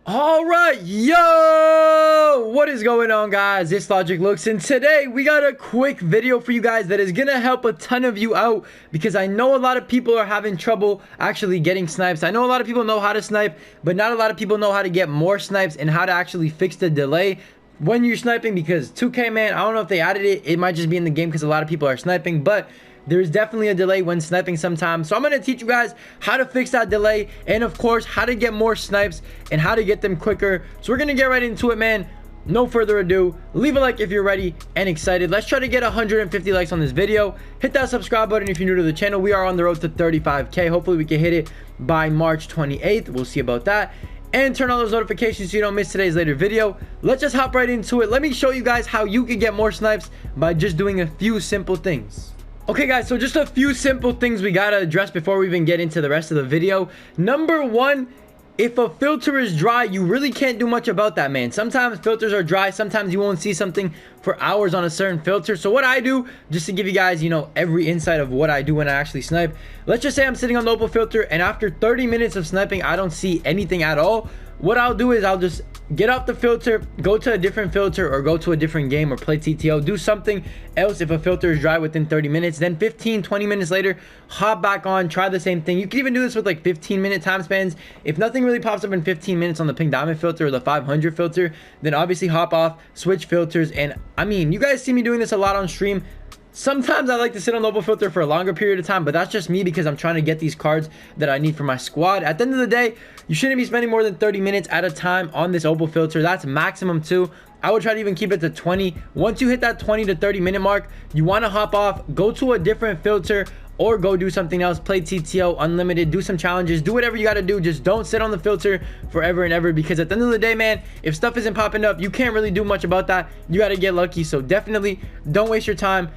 All right, yo, what is going on, guys? It's LogicLookss, and today we got a quick video for you guys that is gonna help a ton of you out, because I know a lot of people are having trouble actually getting snipes. I know a lot of people know how to snipe, but not a lot of people know how to get more snipes and how to actually fix the delay when you're sniping. Because 2K, man, I don't know if they added it. It might just be in the game because a lot of people are sniping, but there's definitely a delay when sniping sometimes. So I'm going to teach you guys how to fix that delay, and of course how to get more snipes and how to get them quicker. So we're going to get right into it, man. No further ado, leave a like if you're ready and excited. Let's try to get 150 likes on this video. Hit that subscribe button if you're new to the channel. We are on the road to 35K. Hopefully we can hit it by March 28th. We'll see about that. And turn on those notifications so you don't miss today's later video. Let's just hop right into it. Let me show you guys how you can get more snipes by just doing a few simple things. Okay, guys, so just a few simple things we gotta address before we even get into the rest of the video. Number one, if a filter is dry, you really can't do much about that, man. Sometimes filters are dry. Sometimes you won't see something for hours on a certain filter. So what I do, just to give you guys, every insight of what I do when I actually snipe. Let's just say I'm sitting on the opal filter, and after 30 minutes of sniping, I don't see anything at all. What I'll do is I'll just get off the filter, go to a different filter, or go to a different game, or play TTO, do something else if a filter is dry within 30 minutes. Then 15-20 minutes later, hop back on, try the same thing. You can even do this with like 15-minute time spans. If nothing really pops up in 15 minutes on the pink diamond filter or the 500 filter, then obviously hop off, switch filters. And I mean, you guys see me doing this a lot on stream. Sometimes I like to sit on the opal filter for a longer period of time, but that's just me because I'm trying to get these cards that I need for my squad. At the end of the day, you shouldn't be spending more than 30 minutes at a time on this opal filter. That's maximum 2. I would try to even keep it to 20. Once you hit that 20 to 30 minute mark, you want to hop off, go to a different filter, or go do something else. Play TTO, unlimited, do some challenges, do whatever you got to do. Just don't sit on the filter forever and ever, because at the end of the day, man, if stuff isn't popping up, you can't really do much about that. You got to get lucky. So definitely don't waste your time.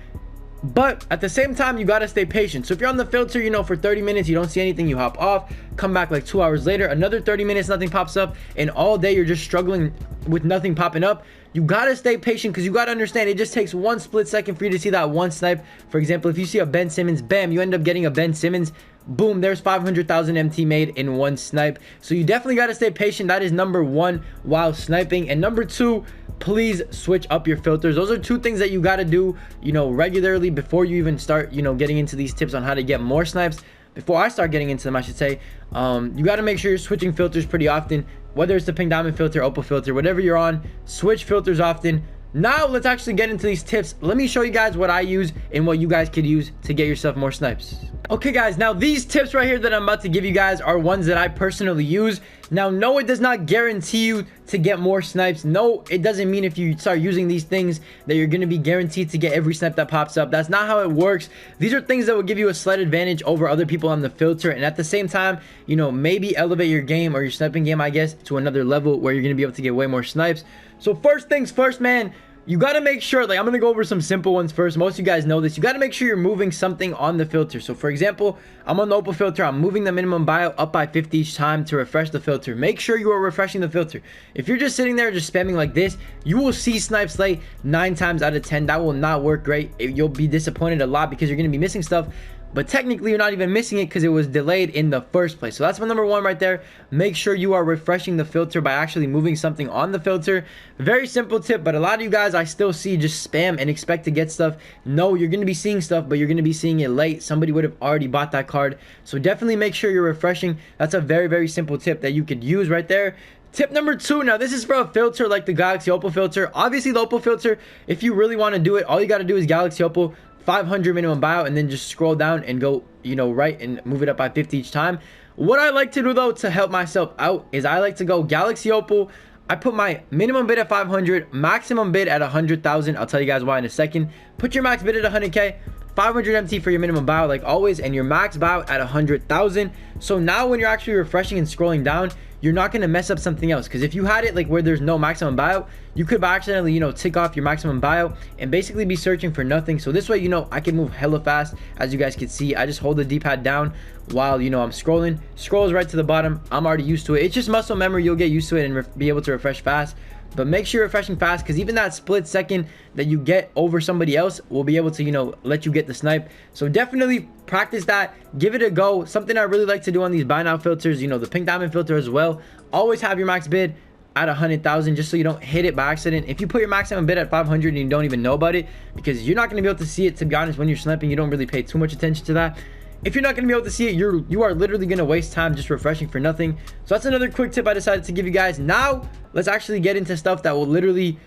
But at the same time, you got to stay patient. So if you're on the filter, for 30 minutes, you don't see anything, you hop off, come back like 2 hours later, another 30 minutes, nothing pops up, and all day you're just struggling with nothing popping up. You got to stay patient, because you got to understand it just takes one split second for you to see that one snipe. For example, if you see a Ben Simmons, bam, you end up getting a Ben Simmons. Boom, there's 500,000 MT made in one snipe. So you definitely got to stay patient. That is number one while sniping. And number two, please switch up your filters. Those are two things that you got to do, regularly before you even start, getting into these tips on how to get more snipes. Before I start getting into them, I should say, you got to make sure you're switching filters pretty often, whether it's the pink diamond filter, opal filter, whatever you're on, switch filters often. Now let's actually get into these tips. Let me show you guys what I use and what you guys could use to get yourself more snipes. Okay, guys, now these tips right here that I'm about to give you guys are ones that I personally use. Now, no, it does not guarantee you to get more snipes. No, it doesn't mean if you start using these things that you're going to be guaranteed to get every snipe that pops up. That's not how it works. These are things that will give you a slight advantage over other people on the filter, and at the same time, maybe elevate your game or your sniping game, I guess, to another level where you're going to be able to get way more snipes. So first things first, man, you got to make sure, like, I'm going to go over some simple ones first. Most of you guys know this. You got to make sure you're moving something on the filter. So for example, I'm on the opal filter. I'm moving the minimum buyout up by 50 each time to refresh the filter. Make sure you are refreshing the filter. If you're just sitting there just spamming like this, you will see snipes late 9 times out of 10. That will not work great. You'll be disappointed a lot because you're going to be missing stuff. But technically, you're not even missing it because it was delayed in the first place. So that's my number one right there. Make sure you are refreshing the filter by actually moving something on the filter. Very simple tip, but a lot of you guys I still see just spam and expect to get stuff. No, you're going to be seeing stuff, but you're going to be seeing it late. Somebody would have already bought that card. So definitely make sure you're refreshing. That's a very, very simple tip that you could use right there. Tip number two, now this is for a filter like the Galaxy Opal filter. Obviously, the Opal filter, if you really want to do it, all you got to do is Galaxy Opal, 500 minimum buyout, and then just scroll down and go, right, and move it up by 50 each time. What I like to do, though, to help myself out is I like to go Galaxy Opal. I put my minimum bid at 500, maximum bid at 100,000. I'll tell you guys why in a second. Put your max bid at 100K, 500 MT for your minimum buyout like always, and your max buyout at 100,000. So now when you're actually refreshing and scrolling down, you're not going to mess up something else. Because if you had it like where there's no maximum buyout, you could accidentally, tick off your maximum buyout and basically be searching for nothing. So this way, I can move hella fast. As you guys can see, I just hold the D-pad down while, I'm scrolling. Scrolls right to the bottom. I'm already used to it. It's just muscle memory. You'll get used to it and be able to refresh fast. But make sure you're refreshing fast, because even that split second that you get over somebody else will be able to, let you get the snipe. So definitely practice that. Give it a go. Something I really like to do on these buy now filters, the pink diamond filter as well. always have your max bid at 100,000 just so you don't hit it by accident. If you put your maximum bid at 500 and you don't even know about it, because you're not going to be able to see it, to be honest, when you're sniping, you don't really pay too much attention to that. If you're not going to be able to see it, you are literally going to waste time just refreshing for nothing. So that's another quick tip I decided to give you guys. Now let's actually get into stuff that will literally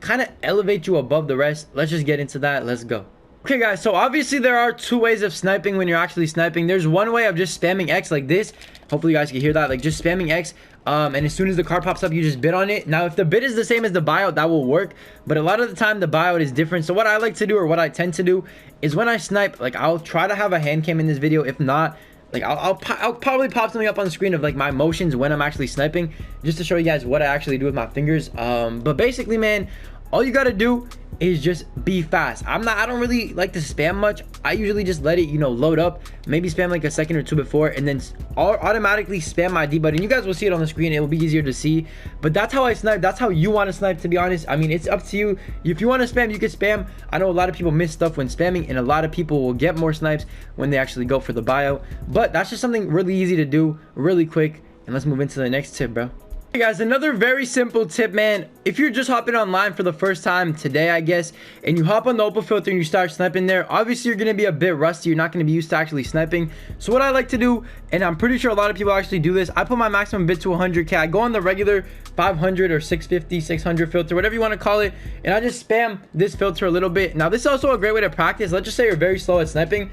kind of elevate you above the rest. Let's just get into that. Let's go. Okay guys, so obviously there are two ways of sniping when you're actually sniping. There's one way of just spamming X like this. Hopefully you guys can hear that, like just spamming X, and as soon as the card pops up, you just bid on it. Now if the bid is the same as the buyout, that will work, but a lot of the time the buyout is different. So what I like to do, or what I tend to do, is when I snipe, like I'll try to have a hand cam in this video. If not, like I'll probably pop something up on the screen of like my motions when I'm actually sniping, just to show you guys what I actually do with my fingers. But basically, man, all you gotta do is just be fast. I don't really like to spam much. I usually just let it, you know, load up, maybe spam like a second or two before, and then automatically spam my D button. You guys will see it on the screen. It will be easier to see, but that's how I snipe. That's how you want to snipe, to be honest. I mean, it's up to you. If you want to spam, you can spam. I know a lot of people miss stuff when spamming, and a lot of people will get more snipes when they actually go for the buyout, but that's just something really easy to do, really quick. And let's move into the next tip, bro. Hey guys, another very simple tip, man. If you're just hopping online for the first time today, I guess, and you hop on the opal filter and you start sniping there, obviously you're going to be a bit rusty. You're not going to be used to actually sniping. So what I like to do, and I'm pretty sure a lot of people actually do this, I put my maximum bid to 100k. I go on the regular 500 or 650, 600 filter, whatever you want to call it, and I just spam this filter a little bit. Now this is also a great way to practice. Let's just say you're very slow at sniping.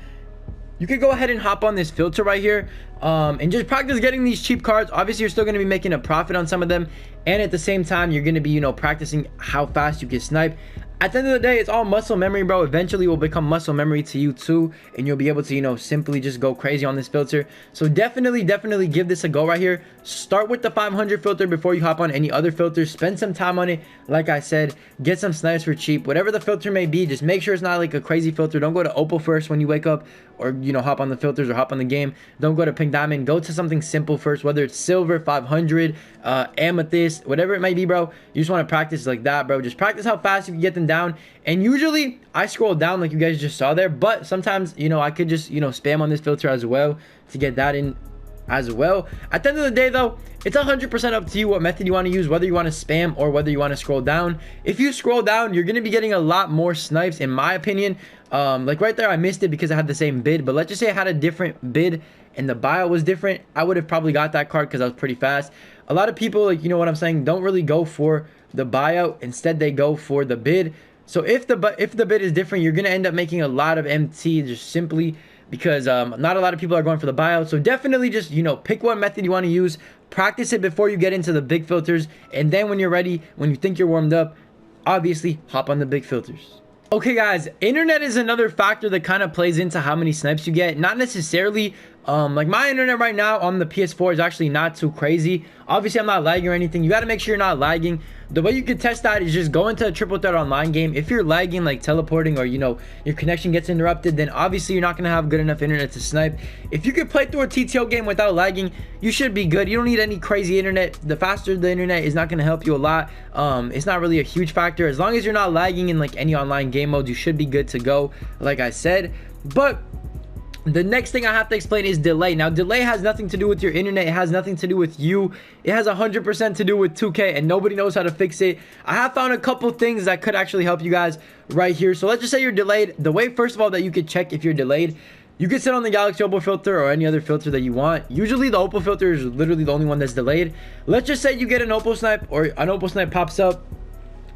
You could go ahead and hop on this filter right here, and just practice getting these cheap cards. Obviously you're still going to be making a profit on some of them, and at the same time you're going to be, you know, practicing how fast you can snipe. At the end of the day, it's all muscle memory, bro. Eventually it will become muscle memory to you too, and you'll be able to, you know, simply just go crazy on this filter. So definitely give this a go right here. Start with the 500 filter before you hop on any other filters. Spend some time on it. Like I said, get some snipes for cheap. Whatever the filter may be, just make sure it's not like a crazy filter. Don't go to opal first when you wake up, or, you know, hop on the filters or hop on the game. Don't go to pink diamond. Go to something simple first, whether it's silver, 500, amethyst, whatever it might be, bro. You just want to practice like that, bro. Just practice how fast you can get them down. And usually I scroll down like you guys just saw there, but sometimes, you know, I could just, you know, spam on this filter as well to get that in as well. At the end of the day though, it's 100% up to you what method you want to use, whether you want to spam or whether you want to scroll down. If you scroll down, you're going to be getting a lot more snipes, in my opinion. Like right there I missed it because I had the same bid, but let's just say I had a different bid and the buyout was different, I would have probably got that card because I was pretty fast. A lot of people, like, you know what I'm saying, don't really go for the buyout. Instead they go for the bid. So if the bid is different, you're going to end up making a lot of MT just simply because not a lot of people are going for the buyout. So definitely just, you know, pick what method you want to use, practice it before you get into the big filters, and then when you're ready, when you think you're warmed up, obviously hop on the big filters. Okay guys, internet is another factor that kind of plays into how many snipes you get. Not necessarily, like my internet right now on the PS4 is actually not too crazy. Obviously I'm not lagging or anything. You got to make sure you're not lagging. The way you can test that is just go into a triple threat online game. If you're lagging, like teleporting, or, you know, your connection gets interrupted, then obviously you're not going to have good enough internet to snipe. If you can play through a TTO game without lagging, you should be good. You don't need any crazy internet. The faster the internet is not going to help you a lot. It's not really a huge factor. As long as you're not lagging in like any online game modes, you should be good to go, like I said. But the next thing I have to explain is delay. Now, delay has nothing to do with your internet. It has nothing to do with you. It has 100% to do with 2K, and nobody knows how to fix it. I have found a couple things that could actually help you guys right here. So let's just say you're delayed. The way, first of all, that you could check if you're delayed, you can sit on the Galaxy Opal filter or any other filter that you want. Usually the Opal filter is literally the only one that's delayed. Let's just say you get an Opal snipe, or an Opal snipe pops up.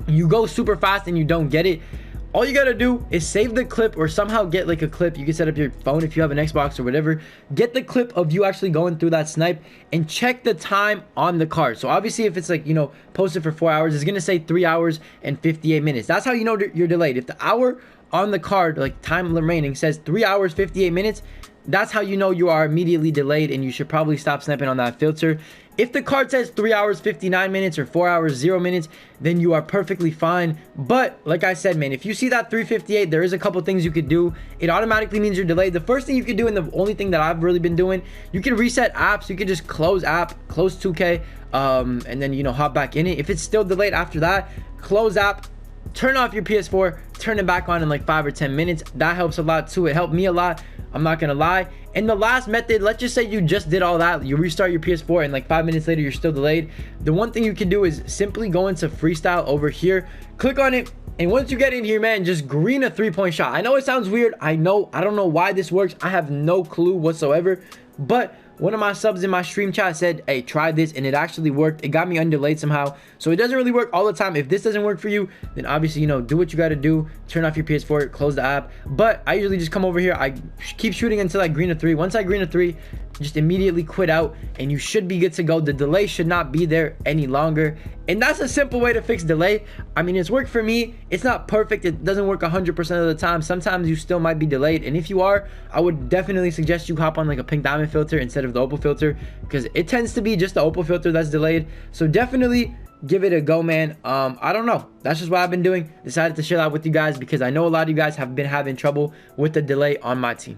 You go super fast and you don't get it. All you gotta do is save the clip, or somehow get like a clip. You can set up your phone if you have an Xbox or whatever. Get the clip of you actually going through that snipe and check the time on the card. So obviously if it's like, you know, posted for 4 hours, it's gonna say 3 hours and 58 minutes. That's how you know you're delayed. If the hour on the card, like time remaining, says 3 hours 58 minutes, that's how you know you are immediately delayed, and you should probably stop sniping on that filter. If the card says 3 hours 59 minutes or 4 hours 0 minutes, then you are perfectly fine. But like I said, man, if you see that 358, there is a couple things you could do. It automatically means you're delayed. The first thing you could do, and the only thing that I've really been doing, you can reset apps. You can just close app, close 2K, and then, you know, hop back in it. If it's still delayed after that, close app, turn off your PS4, turn it back on in like 5 or 10 minutes. That helps a lot too. It helped me a lot, I'm not gonna lie. And the last method, let's just say you just did all that, you restart your PS4 and like 5 minutes later you're still delayed. The one thing you can do is simply go into freestyle over here, click on it, and once you get in here, man, just green a 3-point shot. I know it sounds weird, I know, I don't know why this works, I have no clue whatsoever, but one of my subs in my stream chat said, hey, try this, and it actually worked. It got me undelayed somehow. So it doesn't really work all the time. If this doesn't work for you, then obviously, you know, do what you got to do. Turn off your PS4, close the app. But I usually just come over here, I keep shooting until I green a 3. Once I green a 3, just immediately quit out, and you should be good to go. The delay should not be there any longer, and that's a simple way to fix delay. I mean, it's worked for me. It's not perfect, it doesn't work 100% of the time. Sometimes you still might be delayed, and if you are, I would definitely suggest you hop on like a pink diamond filter instead of the opal filter, because it tends to be just the opal filter that's delayed. So definitely give it a go, man. I don't know, that's just what I've been doing. Decided to share that with you guys because I know a lot of you guys have been having trouble with the delay on my team.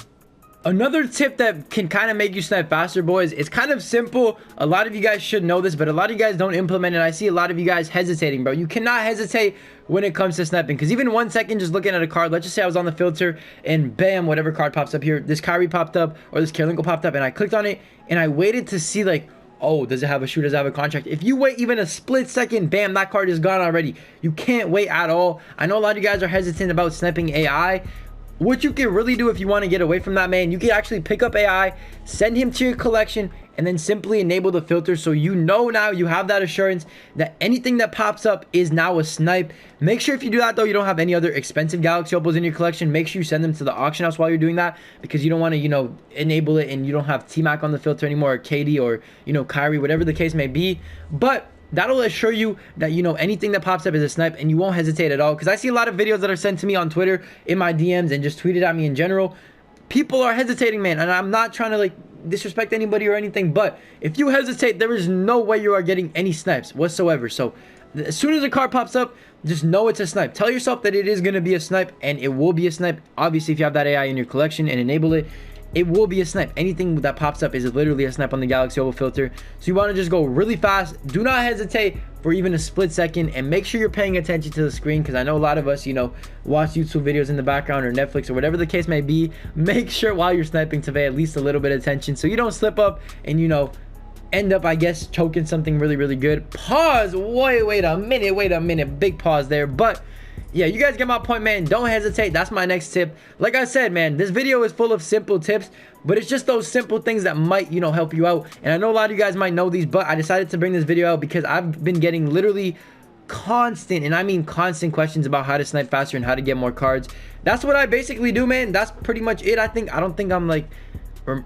Another tip that can kind of make you snipe faster, boys, it's kind of simple. A lot of you guys should know this, but a lot of you guys don't implement it. I see a lot of you guys hesitating, bro. You cannot hesitate when it comes to sniping, because even 1 second just looking at a card, let's just say I was on the filter and bam, whatever card pops up here, this Kyrie popped up or this Karolinko popped up, and I clicked on it and I waited to see like, oh, does it have a shoe, does it have a contract? If you wait even a split second, bam, that card is gone already. You can't wait at all. I know a lot of you guys are hesitant about sniping AI. What you can really do if you want to get away from that, man, you can actually pick up AI, send him to your collection, and then simply enable the filter, so you know now you have that assurance that anything that pops up is now a snipe. Make sure if you do that though, you don't have any other expensive Galaxy opals in your collection. Make sure you send them to the auction house while you're doing that, because you don't want to, you know, enable it and you don't have T-Mac on the filter anymore, or KD, or, you know, Kyrie, whatever the case may be. But that'll assure you that, you know, anything that pops up is a snipe, and you won't hesitate at all. Because I see a lot of videos that are sent to me on Twitter, in my DMs, and just tweeted at me in general. People are hesitating, man, and I'm not trying to like disrespect anybody or anything, but if you hesitate, there is no way you are getting any snipes whatsoever. So as soon as a card pops up, just know it's a snipe. Tell yourself that it is going to be a snipe, and it will be a snipe. Obviously, if you have that AI in your collection and enable it, it will be a snipe. Anything that pops up is literally a snipe on the Galaxy Opal filter. So you want to just go really fast. Do not hesitate for even a split second, and make sure you're paying attention to the screen, because I know a lot of us, you know, watch YouTube videos in the background or Netflix or whatever the case may be. Make sure while you're sniping to pay at least a little bit of attention, so you don't slip up and, you know, end up, I guess, choking something really, really good. Pause. Wait a minute. Big pause there. But yeah, you guys get my point, man. Don't hesitate. That's my next tip. Like I said, man, this video is full of simple tips, but it's just those simple things that might, you know, help you out. And I know a lot of you guys might know these, but I decided to bring this video out because I've been getting literally constant, and I mean constant, questions about how to snipe faster and how to get more cards. That's what I basically do, man. That's pretty much it. I don't think I'm like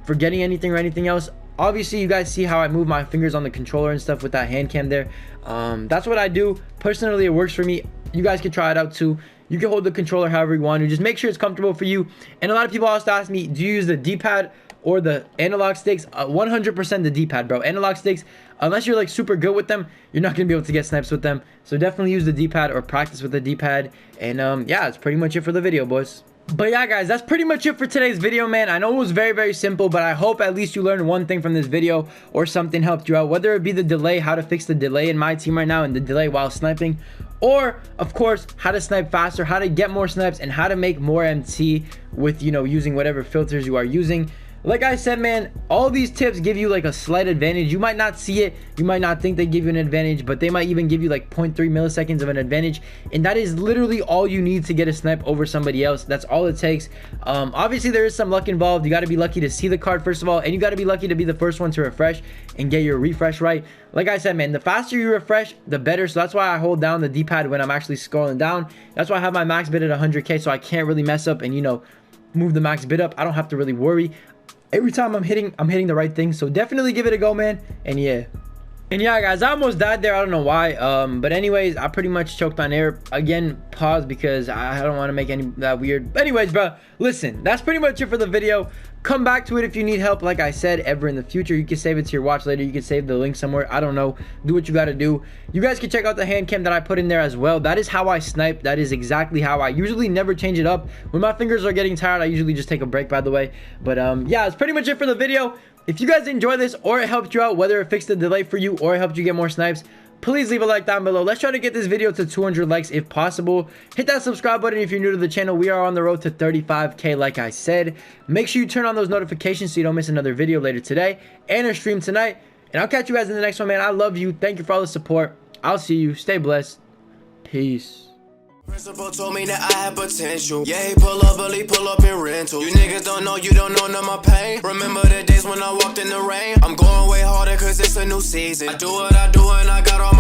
forgetting anything or anything else. Obviously, you guys see how I move my fingers on the controller and stuff with that hand cam there. That's what I do. Personally, it works for me. You guys can try it out too. You can hold the controller however you want to. Just make sure it's comfortable for you. And a lot of people also ask me, do you use the D-pad or the analog sticks? 100% the D-pad, bro. Analog sticks, unless you're like super good with them, you're not going to be able to get snipes with them. So definitely use the D-pad or practice with the D-pad. And yeah, that's pretty much it for the video, boys. But yeah, guys, that's pretty much it for today's video, man. I know it was very, very simple, but I hope at least you learned one thing from this video, or something helped you out, whether it be the delay, how to fix the delay in my team right now, and the delay while sniping, or of course how to snipe faster, how to get more snipes, and how to make more MT with, you know, using whatever filters you are using. Like I said, man, all these tips give you like a slight advantage. You might not see it, you might not think they give you an advantage, but they might even give you like 0.3 milliseconds of an advantage, and that is literally all you need to get a snipe over somebody else. That's all it takes. Obviously there is some luck involved. You got to be lucky to see the card first of all, and you got to be lucky to be the first one to refresh and get your refresh right. Like I said, man, the faster you refresh, the better. So that's why I hold down the D-pad when I'm actually scrolling down. That's why I have my max bid at 100k, so I can't really mess up and, you know, move the max bid up. I don't have to really worry. Every time I'm hitting the right thing. So definitely give it a go, man. And yeah, guys, I almost died there. I don't know why, but anyways, I pretty much choked on air again. Pause because I don't want to make any that weird. But anyways, bro, listen, that's pretty much it for the video. Come back to it if you need help. Like I said, ever in the future, you can save it to your watch later. You can save the link somewhere. I don't know. Do what you got to do. You guys can check out the hand cam that I put in there as well. That is how I snipe. That is exactly how I usually never change it up. When my fingers are getting tired, I usually just take a break, by the way. But yeah, that's pretty much it for the video. If you guys enjoy this, or it helped you out, whether it fixed the delay for you or it helped you get more snipes, please leave a like down below. Let's try to get this video to 200 likes if possible. Hit that subscribe button if you're new to the channel. We are on the road to 35K like I said. Make sure you turn on those notifications so you don't miss another video later today and a stream tonight. And I'll catch you guys in the next one, man. I love you. Thank you for all the support. I'll see you. Stay blessed. Peace. Principal told me that I had potential. Yeah, he pull up, but he pull up in rental. You niggas don't know, you don't know none of my pain. Remember the days when I walked in the rain? I'm going way harder cause it's a new season. I do what I do and I got all